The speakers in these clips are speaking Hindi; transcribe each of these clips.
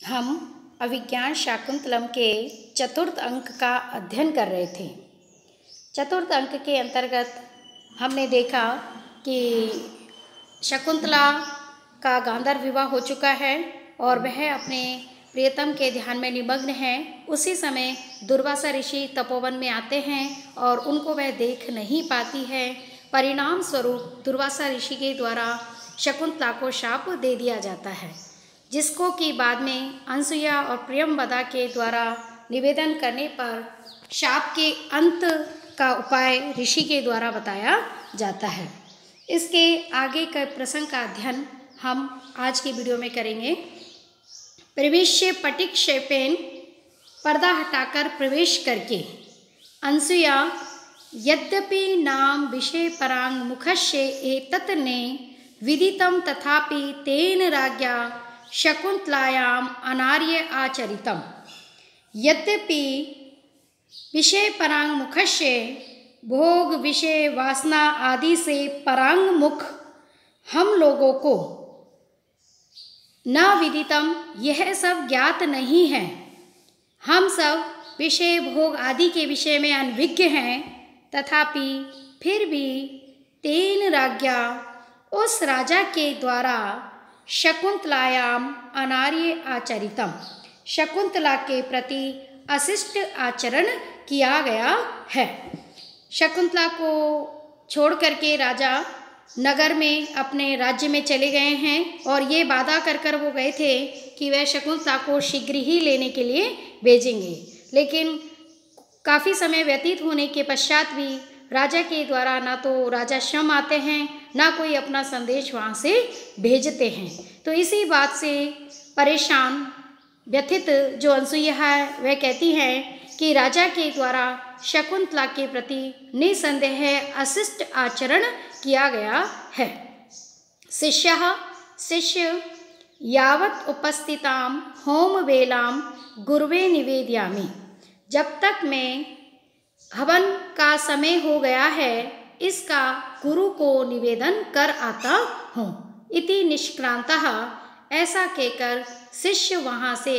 हम अभिज्ञान शाकुंतलम के चतुर्थ अंक का अध्ययन कर रहे थे। चतुर्थ अंक के अंतर्गत हमने देखा कि शकुंतला का गांधार विवाह हो चुका है और वह अपने प्रियतम के ध्यान में निमग्न है। उसी समय दुर्वासा ऋषि तपोवन में आते हैं और उनको वह देख नहीं पाती है। परिणाम स्वरूप दुर्वासा ऋषि के द्वारा शकुंतला को शाप दे दिया जाता है, जिसको कि बाद में अनसुईया और प्रियंवदा के द्वारा निवेदन करने पर शाप के अंत का उपाय ऋषि के द्वारा बताया जाता है। इसके आगे के प्रसंग का अध्ययन हम आज की वीडियो में करेंगे। प्रवेश्य पटिक्षेपेन पर्दा हटाकर प्रवेश करके अनसुईया यद्यपि नाम विषय परांग मुखस्य एतत् ने विदितं तथापि तेन राज्ञा शकुंतलायाम अनार्य आचरितम। यद्यपि विषय परांग मुखस्य भोग विषय वासना आदि से परांग मुख हम लोगों को न विदितम, यह सब ज्ञात नहीं है। हम सब विषय भोग आदि के विषय में अनभिज्ञ हैं। तथापि फिर भी तेन राज्ञा उस राजा के द्वारा शकुंतलायाम अनार्य आचरितम, शकुंतला के प्रति अशिष्ट आचरण किया गया है। शकुंतला को छोड़ करके राजा नगर में अपने राज्य में चले गए हैं और ये वादा कर वो गए थे कि वह शकुंतला को शीघ्र ही लेने के लिए भेजेंगे। लेकिन काफ़ी समय व्यतीत होने के पश्चात भी राजा के द्वारा ना तो राजा शम आते हैं, ना कोई अपना संदेश वहाँ से भेजते हैं। तो इसी बात से परेशान व्यथित जो अनसुईया है वह कहती है कि राजा के द्वारा शकुंतला के प्रति निसंदेह अशिष्ट आचरण किया गया है। शिष्य यावत उपस्थितां होम वेलाम गुरुवे निवेदयामि, जब तक मैं हवन का समय हो गया है इसका गुरु को निवेदन कर आता हूँ। इति निष्क्रांतः, ऐसा कहकर शिष्य वहाँ से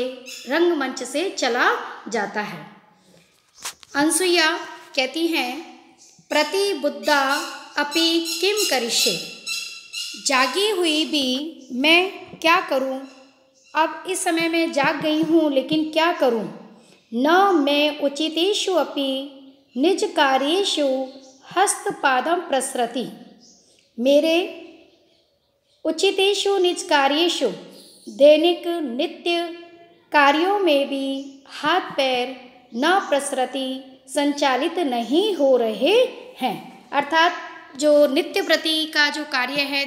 रंगमंच से चला जाता है। अनसुईया कहती हैं प्रतिबुद्धा अपि किम करिष्ये, जागी हुई भी मैं क्या करूं। अब इस समय मैं जाग गई हूँ लेकिन क्या करूं। न मैं उचितेषु अपि निज कार्येषु हस्तपादम प्रसरति, मेरे उचितेषु निज कार्येषु दैनिक नित्य कार्यों में भी हाथ पैर न प्रसरति, संचालित नहीं हो रहे हैं। अर्थात जो नित्य प्रति का जो कार्य है,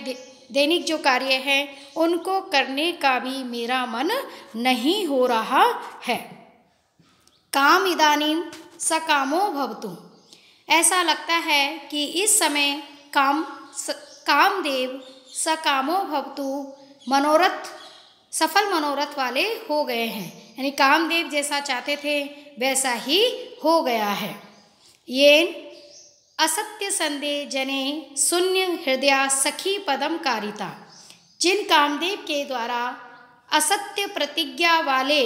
दैनिक जो कार्य है, उनको करने का भी मेरा मन नहीं हो रहा है। काम इदानीम सकामो भवतु, ऐसा लगता है कि इस समय कामदेव सकामो भवतु, मनोरथ सफल मनोरथ वाले हो गए हैं। यानी कामदेव जैसा चाहते थे वैसा ही हो गया है। ये असत्य संदेह जने शून्य हृदया सखी पदम कारिता, जिन कामदेव के द्वारा असत्य प्रतिज्ञा वाले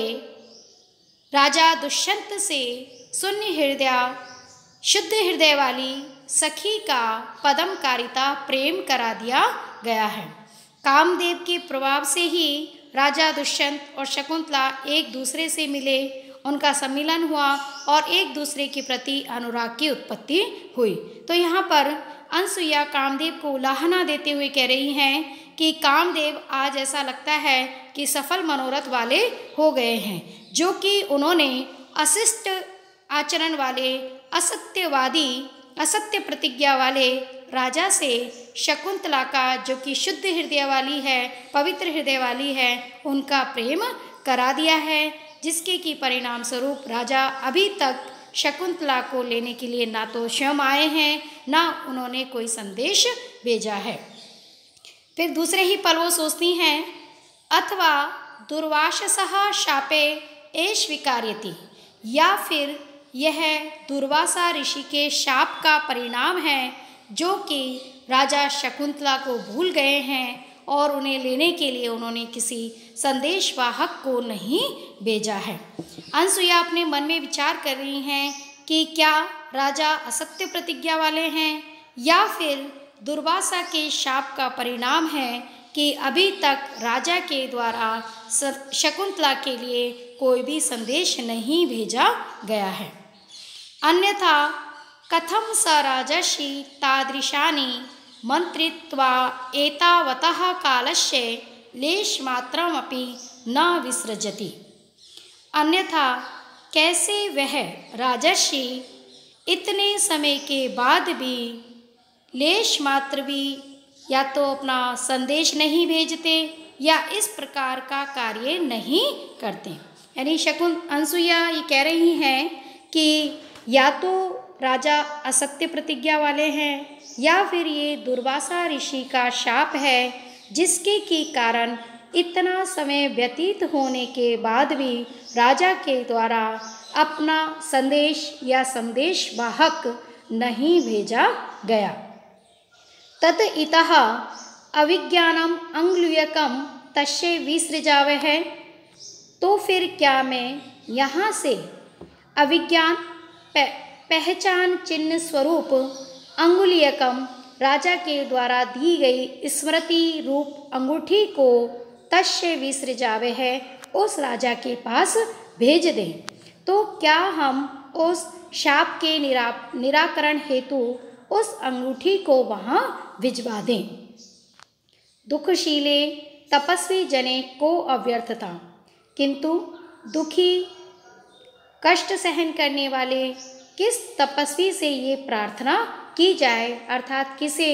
राजा दुष्यंत से शून्य हृदय शुद्ध हृदय वाली सखी का पदम कारिता प्रेम करा दिया गया है। कामदेव के प्रभाव से ही राजा दुष्यंत और शकुंतला एक दूसरे से मिले, उनका सम्मिलन हुआ और एक दूसरे के प्रति अनुराग की उत्पत्ति हुई। तो यहाँ पर अनसुईया कामदेव को उलाहना देते हुए कह रही हैं कि कामदेव आज ऐसा लगता है कि सफल मनोरथ वाले हो गए हैं, जो कि उन्होंने अशिष्ट आचरण वाले, असत्यवादी, असत्य प्रतिज्ञा वाले राजा से शकुंतला का, जो कि शुद्ध हृदय वाली है, पवित्र हृदय वाली है, उनका प्रेम करा दिया है, जिसके की परिणाम स्वरूप राजा अभी तक शकुंतला को लेने के लिए ना तो स्वयं आए हैं, ना उन्होंने कोई संदेश भेजा है। फिर दूसरे ही पल वो सोचती हैं अथवा दुर्वाससः शापे एष स्वीकार्यति, या फिर यह दुर्वासा ऋषि के शाप का परिणाम है, जो कि राजा शकुंतला को भूल गए हैं और उन्हें लेने के लिए उन्होंने किसी संदेशवाहक को नहीं भेजा है। अनसुईया अपने मन में विचार कर रही हैं कि क्या राजा असत्य प्रतिज्ञा वाले हैं या फिर दुर्वासा के शाप का परिणाम है कि अभी तक राजा के द्वारा शकुंतला के लिए कोई भी संदेश नहीं भेजा गया है। अन्यथा कथम स राजर्षि तादृशानि मंत्रित्वा एतावतः कालस्य लेशमात्रमपि न विसृजति। अन्यथा कैसे वह राजर्षि इतने समय के बाद भी लेश मात्र भी या तो अपना संदेश नहीं भेजते या इस प्रकार का कार्य नहीं करते। यानी अनसुईया ये कह रही हैं कि या तो राजा असत्य प्रतिज्ञा वाले हैं या फिर ये दुर्वासा ऋषि का शाप है, जिसके के कारण इतना समय व्यतीत होने के बाद भी राजा के द्वारा अपना संदेश या संदेश वाहक नहीं भेजा गया। तत इतः अविज्ञानम अंगुलीयकम तस्य विसृजावः है। तो फिर क्या मैं यहाँ से अविज्ञान पहचान चिन्ह स्वरूप अंगुलीयकम राजा के द्वारा दी गई स्मृति रूप अंगूठी को तस्य विसृजावः है उस राजा के पास भेज दें। तो क्या हम उस शाप के निराकरण हेतु उस अंगूठी को वहाँ भिजवा दें। दुखशीले तपस्वी जने को अव्यर्थता, किंतु दुखी कष्ट सहन करने वाले किस तपस्वी से ये प्रार्थना की जाए, अर्थात किसे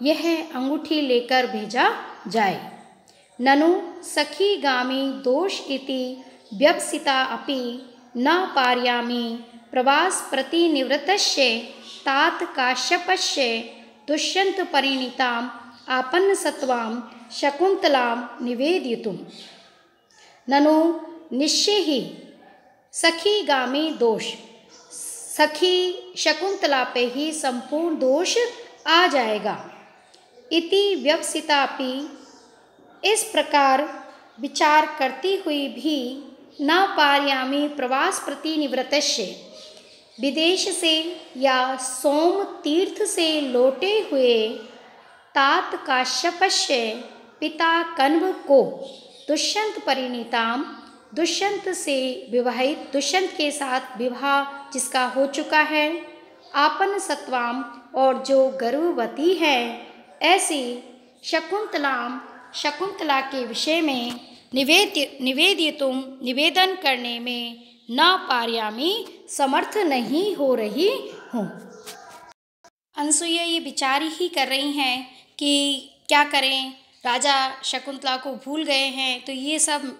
यह अंगूठी लेकर भेजा जाए। ननु सखी गामी दोष इति व्यवसिता अपि न पारयामि प्रवास प्रतिनिवृत्तस्य तात काश्यपस्य दुष्यंत परिणीताम आपन्न सत्वाम शकुंतलाम निवेदयितुम। ननु निश्चय ही सखी गामी दोष, सखी शकुंतला पे ही संपूर्ण दोष आ जाएगा। इति व्यवसितापि, इस प्रकार विचार करती हुई भी न पारयामी प्रवास प्रतिनिवृत्तस्य, विदेश से या सोम तीर्थ से लौटे हुए तात काश्यपस्य पिता कण्व को दुष्यंत परिणीताम, दुष्यंत से विवाहित, दुष्यंत के साथ विवाह जिसका हो चुका है, आपन सत्वाम और जो गर्भवती है, ऐसी शकुंतलाम शकुंतला के विषय में निवेदितुम निवेदन करने में न पारयामी समर्थ नहीं हो रही हूँ। अनसुईया ये विचार ही कर रही हैं कि क्या करें, राजा शकुंतला को भूल गए हैं, तो ये सब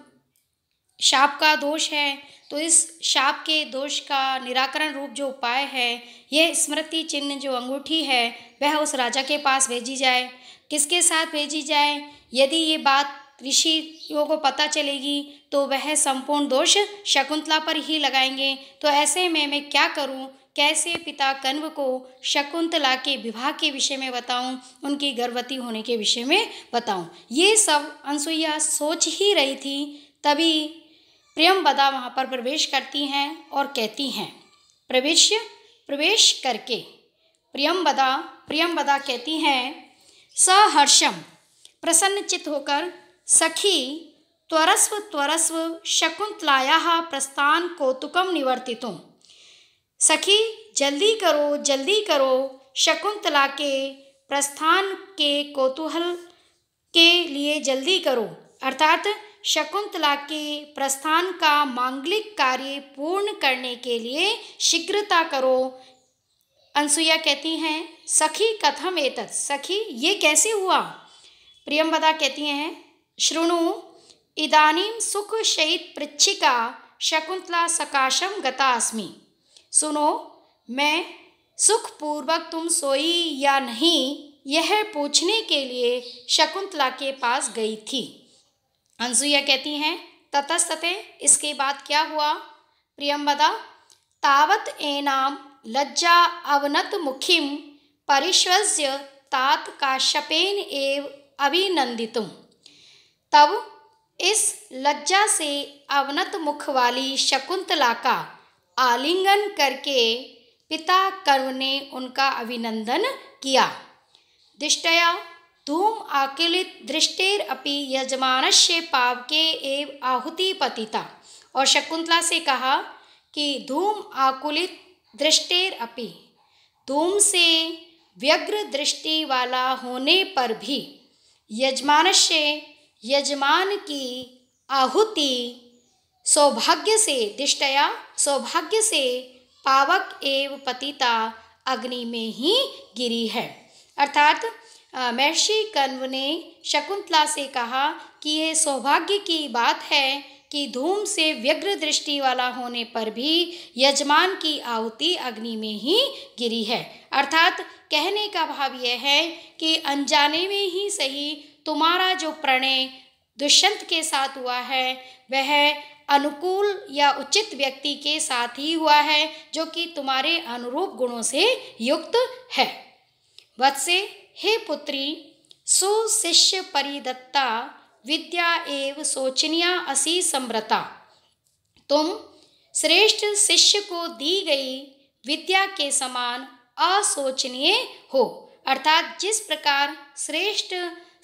शाप का दोष है। तो इस शाप के दोष का निराकरण रूप जो उपाय है, यह स्मृति चिन्ह जो अंगूठी है वह उस राजा के पास भेजी जाए। किसके साथ भेजी जाए? यदि ये बात ऋषियों को पता चलेगी तो वह संपूर्ण दोष शकुंतला पर ही लगाएंगे। तो ऐसे में मैं क्या करूं? कैसे पिता कण्व को शकुंतला के विवाह के विषय में बताऊं, उनकी गर्भवती होने के विषय में बताऊं? ये सब अनसुईया सोच ही रही थी। तभी प्रियंवदा वहाँ पर प्रवेश करती हैं और कहती हैं, प्रवेश करके प्रियंवदा कहती हैं, सहर्षम प्रसन्नचित होकर, सखी त्वरस्व शकुंतलायाः प्रस्थान कौतुकम निवर्तितुम। सखी जल्दी करो शकुंतला के प्रस्थान के कौतूहल के लिए जल्दी करो, अर्थात शकुंतला के प्रस्थान का मांगलिक कार्य पूर्ण करने के लिए शीघ्रता करो। अनसुईया कहती हैं, सखी कथम एतत्, सखी ये कैसे हुआ? प्रियंवदा कहती हैं, शृणु इदानीं सुख शयित पृच्छिका शकुंतला सकाशम गता अस्मि। सुनो, मैं सुखपूर्वक तुम सोई या नहीं यह पूछने के लिए शकुंतला के पास गई थी। अनसुईया कहती हैं, ततस्तते, इसके बाद क्या हुआ? प्रियंवदा, तावत एनाम लज्जा अवनत मुखिम परिष्वज्य तात काश्यपेन एव अभिनंदितुम्। तब इस लज्जा से अवनत मुख वाली शकुंतला का आलिंगन करके पिता कण्व ने उनका अभिनंदन किया। दिष्टया धूम आकुलित दृष्टेरपि यजमानस्य पावके एव आहुति पतिता। और शकुंतला से कहा कि धूम आकुलित दृष्टेरपि, धूम से व्यग्र दृष्टि वाला होने पर भी यजमानस्य, यजमान की आहुति सौभाग्य से, दिष्टया सौभाग्य से पावक एव पतिता अग्नि में ही गिरी है। अर्थात महर्षि कण्व ने शकुंतला से कहा कि ये सौभाग्य की बात है कि धूम से व्यग्र दृष्टि वाला होने पर भी यजमान की आहुति अग्नि में ही गिरी है। अर्थात कहने का भाव यह है कि अनजाने में ही सही तुम्हारा जो प्रणय दुष्यंत के साथ हुआ है वह अनुकूल या उचित व्यक्ति के साथ ही हुआ है जो कि तुम्हारे अनुरूप गुणों से युक्त है। वत्से, हे पुत्री, सुशिष्य परिदत्ता विद्या एव शोचनीया असि संवृता। तुम श्रेष्ठ शिष्य को दी गई विद्या के समान अशोचनीय हो। अर्थात जिस प्रकार श्रेष्ठ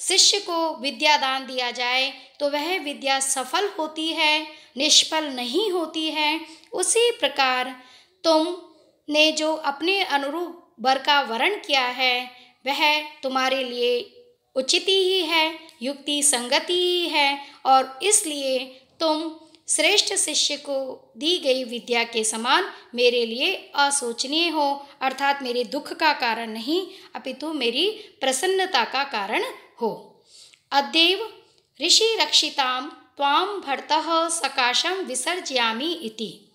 शिष्य को विद्या दान दिया जाए तो वह विद्या सफल होती है, निष्फल नहीं होती है, उसी प्रकार तुमने जो अपने अनुरूप वर का वरण किया है वह तुम्हारे लिए उचित ही है, युक्ति संगति ही है और इसलिए तुम श्रेष्ठ शिष्य को दी गई विद्या के समान मेरे लिए अशोचनीय हो। अर्थात मेरे दुख का कारण नहीं अपितु मेरी प्रसन्नता का कारण हो। अद्यैव ऋषि रक्षितां त्वां भर्तः सकाशं विसर्जयामि इति।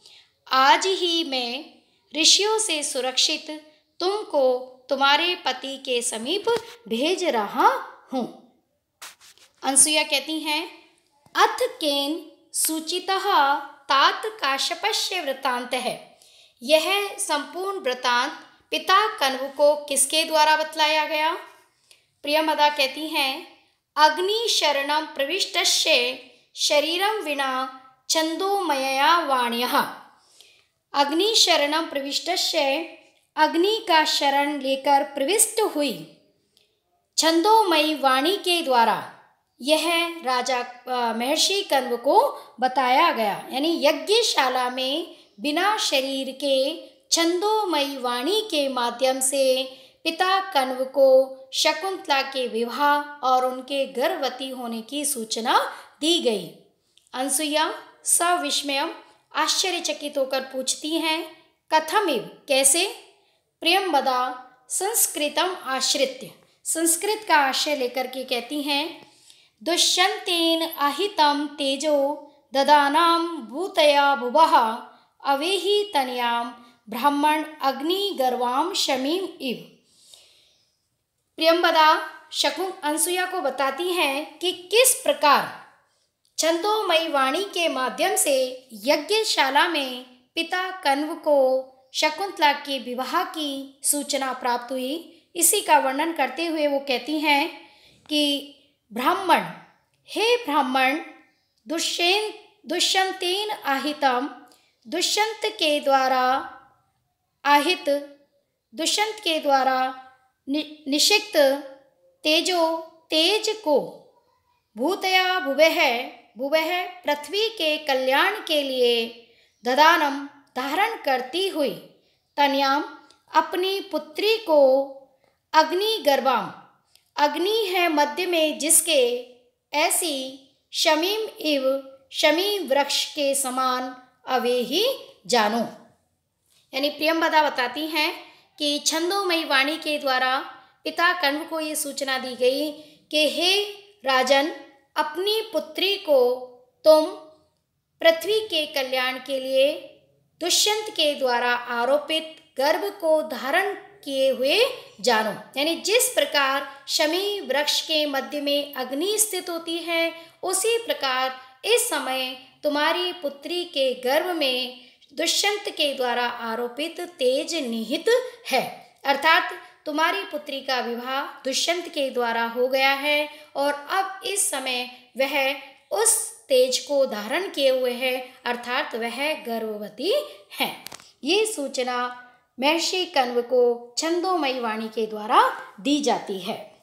आज ही मैं ऋषियों से सुरक्षित तुमको तुम्हारे पति के समीप भेज रहा हूँ। अनसुया कहती हैं, अथ केन सूचितः तात काश्यपस्य वृत्तांत है। यह संपूर्ण वृत्तांत पिता कण्व को किसके द्वारा बतलाया गया? प्रियमदा कहती हैं, अग्नि शरणं प्रविष्टस्य शरीरं विना छंदोमयया वाण्यः। अग्नि शरणं प्रविष्टस्य, अग्नि का शरण लेकर प्रविष्ट हुई छंदोमयी वाणी के द्वारा यह राजा महर्षि कण्व को बताया गया। यानी यज्ञशाला में बिना शरीर के छंदोमयी वाणी के माध्यम से पिता कण्व को शकुंतला के विवाह और उनके गर्भवती होने की सूचना दी गई। अनसुया सविस्मयम् आश्चर्यचकित होकर पूछती हैं, कथमिव, कैसे? प्रियंवदा संस्कृतम आश्रित्य, संस्कृत का आश्रय लेकर के कहती हैं, दुष्यंतेन अहितम तेजो ददानाम भूतया भुवः अवेहि तनयाम ब्राह्मण अग्नि गर्वाम शमीम इव। प्रियंवदा अनसुया को बताती हैं कि किस प्रकार छंदोमयी वाणी के माध्यम से यज्ञशाला में पिता कण्व को शकुंतला के विवाह की सूचना प्राप्त हुई। इसी का वर्णन करते हुए वो कहती हैं कि ब्राह्मण, हे ब्राह्मण, दुष्यंतेन आहितम, दुष्यंत के द्वारा निषिक्त तेज को भूतया भुवः पृथ्वी के कल्याण के लिए ददानम धारण करती हुई तनयाम अपनी पुत्री को अग्नि गर्भाम, अग्नि है मध्य में जिसके, ऐसी शमीम इव, शमीम वृक्ष के समान अवेही जानो। यानी प्रियंवदा बताती हैं कि छंदोमयी वाणी के द्वारा पिता कण्व को ये सूचना दी गई कि हे राजन, अपनी पुत्री को तुम पृथ्वी के कल्याण के लिए दुष्यंत के द्वारा आरोपित गर्भ को धारण किए हुए जानो। यानी जिस प्रकार शमी वृक्ष के मध्य में अग्नि स्थित होती है उसी प्रकार इस समय तुम्हारी पुत्री के गर्भ में दुष्यंत के द्वारा आरोपित तेज निहित है। अर्थात तुम्हारी पुत्री का विवाह दुष्यंत के द्वारा हो गया है और अब इस समय वह उस तेज को धारण किए हुए है, अर्थात वह गर्भवती है। ये सूचना महर्षि कण्व को छंदोमयी वाणी के द्वारा दी जाती है।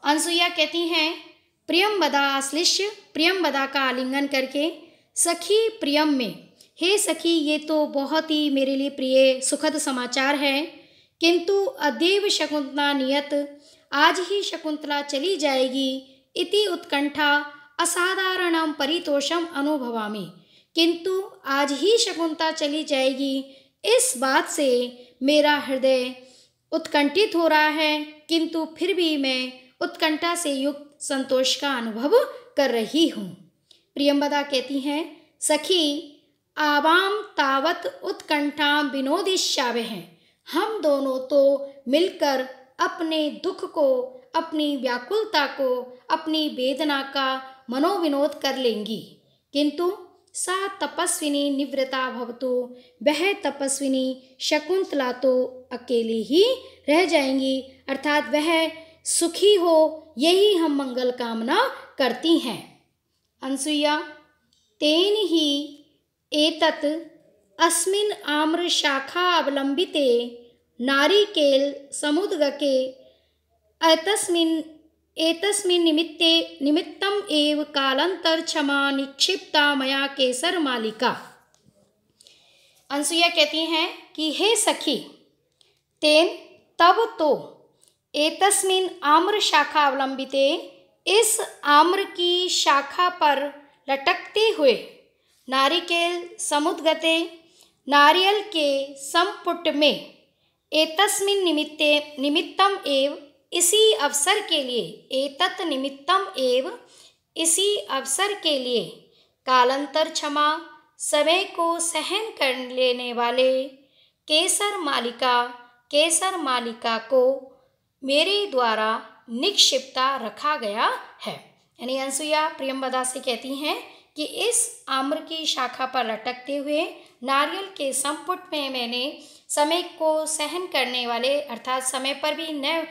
अनसुईया कहती हैं, प्रियंवदा आश्लिष्य, प्रियंवदा का आलिंगन करके, सखी प्रियम में, हे सखी ये तो बहुत ही मेरे लिए प्रिय सुखद समाचार है, किंतु अद्यैव शकुंतला नियत, आज ही शकुंतला चली जाएगी, इति उत्कंठा असाधारणम परितोषम अनुभवामि, किंतु आज ही शकुंतला चली जाएगी इस बात से मेरा हृदय उत्कंठित हो रहा है, किंतु फिर भी मैं उत्कंठा से युक्त संतोष का अनुभव कर रही हूँ। प्रियंवदा कहती हैं, सखी आवाम तावत उत्कंठा विनोदिष्यावे हैं, हम दोनों तो मिलकर अपने दुख को, अपनी व्याकुलता को, अपनी वेदना का मनोविनोद कर लेंगी, किंतु सा तपस्विनी निवृता भवतु, वह तपस्विनी शकुंतला तो अकेली ही रह जाएंगी, अर्थात वह सुखी हो, यही हम मंगल कामना करती हैं। अनसुईया, तेन ही एतत् अस्मिन् आम्र शाखा अवलंबिते नारिकेल समुद्गके एतस्मिन् निमित्तम एव कालांतर क्षमा निक्षिप्ता मया केसर मालिका। अनसुईया कहती हैं कि हे सखी, तेन तब तो, एतस्मिन् आम्र शाखा अवलंबिते, इस आम्र की शाखा पर लटकते हुए, नारिकेल समुद्गते, नारियल के संपुट में, एतस्मिन् निमित्तम एव, इसी अवसर के लिए, एतत् निमित्तम एव, इसी अवसर के लिए, कालांतर क्षमा, समय को सहन कर लेने वाले, केसर मालिका को मेरे द्वारा निक्षिप्ता रखा गया है। यानी अनसुईया प्रियंवदा से कहती हैं कि इस आम्र की शाखा पर लटकते हुए नारियल के संपुट में मैंने समय को सहन करने वाले, अर्थात समय पर भी न,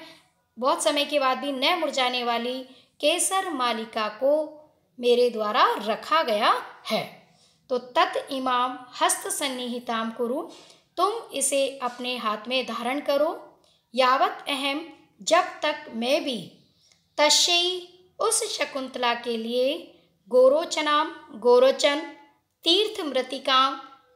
बहुत समय के बाद भी न मुरझाने वाली केसर मालिका को मेरे द्वारा रखा गया है। तो तत् इमाम हस्त सन्निहिताम कुरु, तुम इसे अपने हाथ में धारण करो, यावत अहम, जब तक मैं भी, तस्यै, उस शकुंतला के लिए, गोरोचन, तीर्थ मृतिका,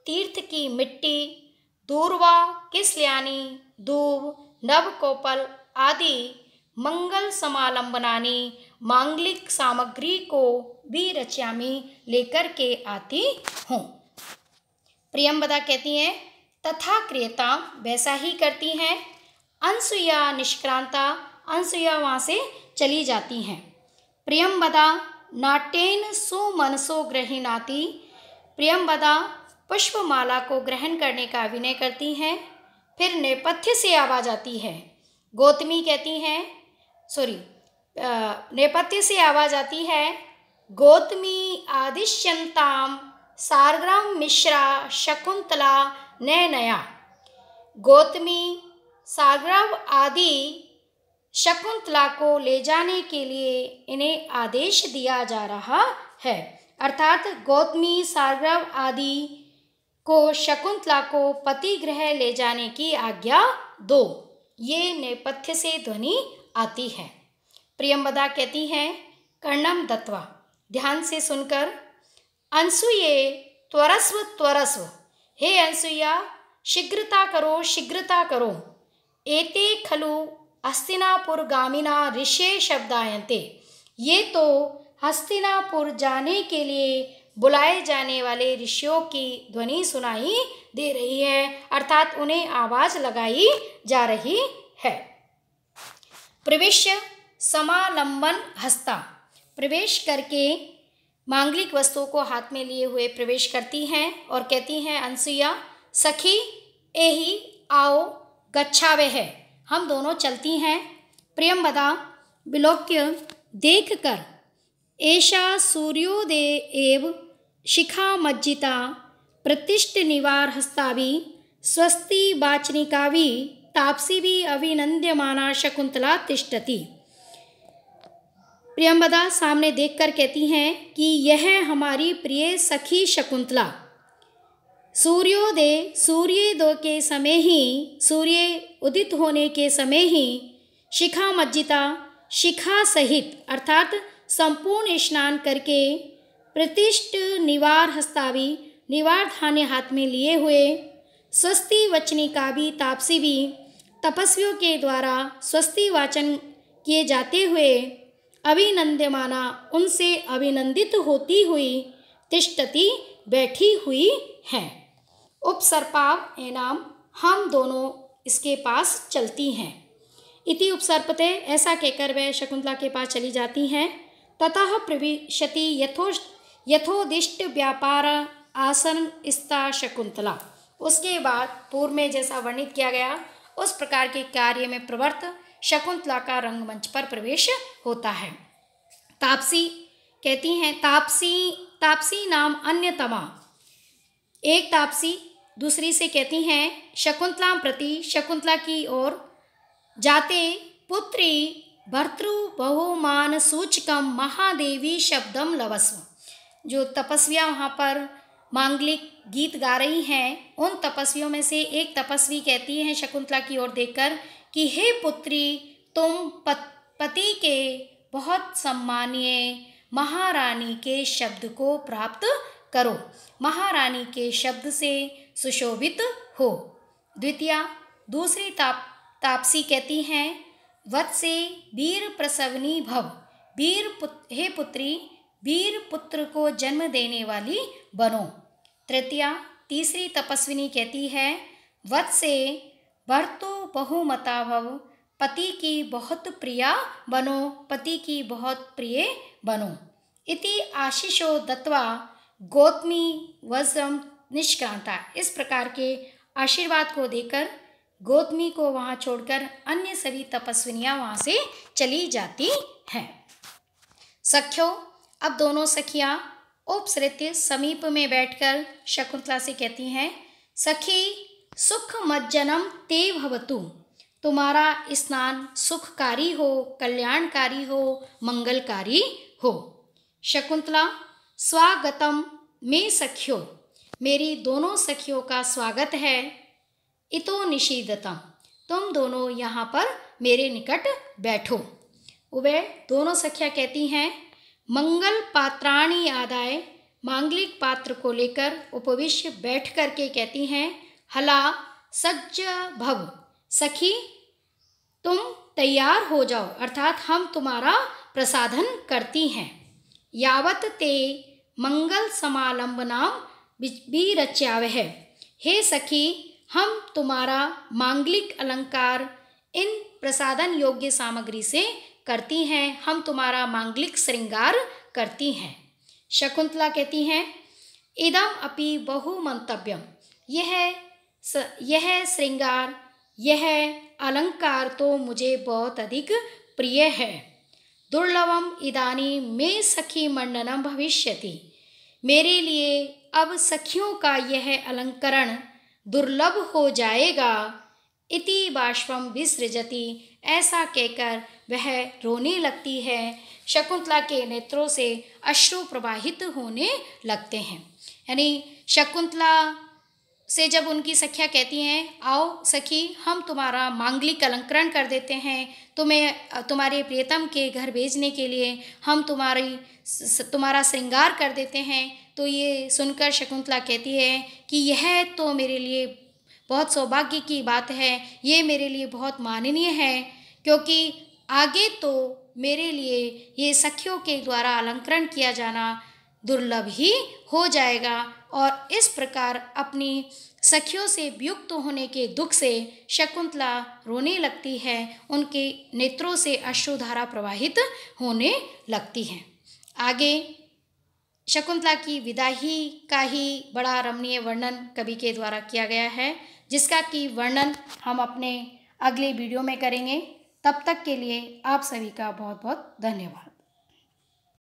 तीर्थ की मिट्टी, दूर्वा, किसल्यानी, दूब, नवकोपल आदि मंगल समालंबनानी, मांगलिक सामग्री को भी रच्यामी, लेकर के आती हूँ। प्रियंवदा कहती हैं, तथा क्रियता, वैसा ही करती हैं। अनसुईया निष्क्रांता, अनसुईया वहाँ से चली जाती हैं। प्रियंवदा नाट्येन सुमनसो गृह्णाति, प्रियंवदा पुष्पमाला को ग्रहण करने का विनय करती हैं। फिर नेपथ्य से आवाज आती है। गौतमी कहती हैं, नेपथ्य से आवाज आती है, गौतमी आदिश्यंताम सारग्राम मिश्रा शकुंतला नया। गौतमी सारग्राम आदि शकुंतला को ले जाने के लिए इन्हें आदेश दिया जा रहा है, अर्थात गौतमी सारग्राम आदि को शकुंतला को पति गृह ले जाने की आज्ञा दो। ये नेपथ्य से ध्वनि आती है। प्रियंवदा कहती हैं, कर्णम दत्वा, ध्यान से सुनकर, अनसुये त्वरस्व, हे अनसुईया शीघ्रता करो, एते खलु हस्तिनापुर गामिना ऋषे शब्दायन्ते, ये तो हस्तिनापुर जाने के लिए बुलाए जाने वाले ऋषियों की ध्वनि सुनाई दे रही है, अर्थात उन्हें आवाज लगाई जा रही है। प्रवेश्य समालंबन हस्ता, प्रवेश करके मांगलिक वस्तुओं को हाथ में लिए हुए प्रवेश करती हैं और कहती हैं, अनसुईया सखी एहि आओ गच्छावे है, हम दोनों चलती हैं। प्रियंवदा विलोक्य देख कर, एषा सूर्योदय एव शिखा मज्जिता प्रतिष्ठ निवार हस्ताभि स्वस्ति वाचनिकाभि तापसी भी अभिनंद्यमाना शकुंतला तिष्ठति। प्रियंवदा सामने देखकर कहती हैं कि यह हमारी प्रिय सखी शकुंतला सूर्योदय के समय ही, सूर्य उदित होने के समय ही शिखा मज्जिता, शिखा सहित अर्थात संपूर्ण स्नान करके प्रतिष्ठ निवार हस्तावी, निवार धान्य हाथ में लिए हुए स्वस्ति वचनी का भी तापसी भी तपस्वियों के द्वारा स्वस्ति वाचन किए जाते हुए अभिनंद्यमाना उनसे अभिनंदित होती हुई तिष्ठति बैठी हुई हैं। उपसर्पाव एनाम हम दोनों इसके पास चलती हैं। इति उपसर्पते ऐसा कहकर वह शकुंतला के पास चली जाती हैं। ततः प्रविशति यथोदिष्ट व्यापार आसन स्था शकुंतला। उसके बाद पूर्व में जैसा वर्णित किया गया उस प्रकार के कार्य में प्रवृत्त शकुंतला का रंगमंच पर प्रवेश होता है। तापसी कहती हैं तापसी नाम अन्यतमा, एक तापसी दूसरी से कहती हैं शकुंतला प्रति, शकुंतला की ओर जाते पुत्री भर्तृ बहुमान सूचकम महादेवी शब्दम लवस्व। जो तपस्वियाँ वहाँ पर मांगलिक गीत गा रही हैं उन तपस्वियों में से एक तपस्वी कहती हैं शकुंतला की ओर देखकर कि हे पुत्री, तुम पति के बहुत सम्मानीय महारानी के शब्द को प्राप्त करो, महारानी के शब्द से सुशोभित हो। दूसरी तापसी कहती हैं वत्से वीर प्रसवनी भव, हे पुत्री वीर पुत्र को जन्म देने वाली बनो। तीसरी तपस्विनी कहती है वत्से भर्तु बहुमता भव, पति की बहुत प्रिया बनो, पति की बहुत प्रिय बनो। इति आशीषो दत्वा गौतमी वज्रम निष्क्रांता। इस प्रकार के आशीर्वाद को देकर गौतमी को वहाँ छोड़कर अन्य सभी तपस्विनियाँ वहाँ से चली जाती हैं। सख्यो, अब दोनों सखियाँ उपसृत्य समीप में बैठकर शकुंतला से कहती हैं सखी सुख मज्जनम ते भवतु, तुम्हारा स्नान सुखकारी हो, कल्याणकारी हो, मंगलकारी हो। शकुंतला स्वागतम में सख्यो, मेरी दोनों सखियों का स्वागत है। इतो निषीदतम, तुम दोनों यहाँ पर मेरे निकट बैठो। वे दोनों सखियाँ कहती हैं मंगल पात्राणी आदाय, मांगलिक पात्र को लेकर उपविश्य बैठ कर के कहती हैं हला सज्ज भव, सखी तुम तैयार हो जाओ, अर्थात हम तुम्हारा प्रसाधन करती हैं। यावत ते मंगल समालंबनाम विरच्यावह, हे सखी हम तुम्हारा मांगलिक अलंकार इन प्रसाधन योग्य सामग्री से करती हैं, हम तुम्हारा मांगलिक श्रृंगार करती हैं। शकुंतला कहती हैं इदम अपि बहु मंतव्यम, यह श्रृंगार, यह अलंकार तो मुझे बहुत अधिक प्रिय है। दुर्लभम इदानी में सखी मंडनम भविष्यति, मेरे लिए अब सखियों का यह अलंकरण दुर्लभ हो जाएगा। इति बाष्पम विसृजति, ऐसा कहकर वह रोने लगती है। शकुंतला के नेत्रों से अश्रु प्रवाहित होने लगते हैं। यानी शकुंतला से जब उनकी सखियाँ कहती हैं आओ सखी हम तुम्हारा मांगलिक अलंकरण कर देते हैं, तुम्हें तुम्हारे प्रियतम के घर भेजने के लिए हम तुम्हारा श्रृंगार कर देते हैं, तो ये सुनकर शकुंतला कहती है कि यह तो मेरे लिए बहुत सौभाग्य की बात है, ये मेरे लिए बहुत माननीय है, क्योंकि आगे तो मेरे लिए ये सखियों के द्वारा अलंकरण किया जाना दुर्लभ ही हो जाएगा। और इस प्रकार अपनी सखियों से वियुक्त होने के दुख से शकुंतला रोने लगती है, उनके नेत्रों से अश्रुधारा प्रवाहित होने लगती है। आगे शकुंतला की विदाई का ही बड़ा रमणीय वर्णन कवि के द्वारा किया गया है, जिसका कि वर्णन हम अपने अगले वीडियो में करेंगे। तब तक के लिए आप सभी का बहुत बहुत धन्यवाद।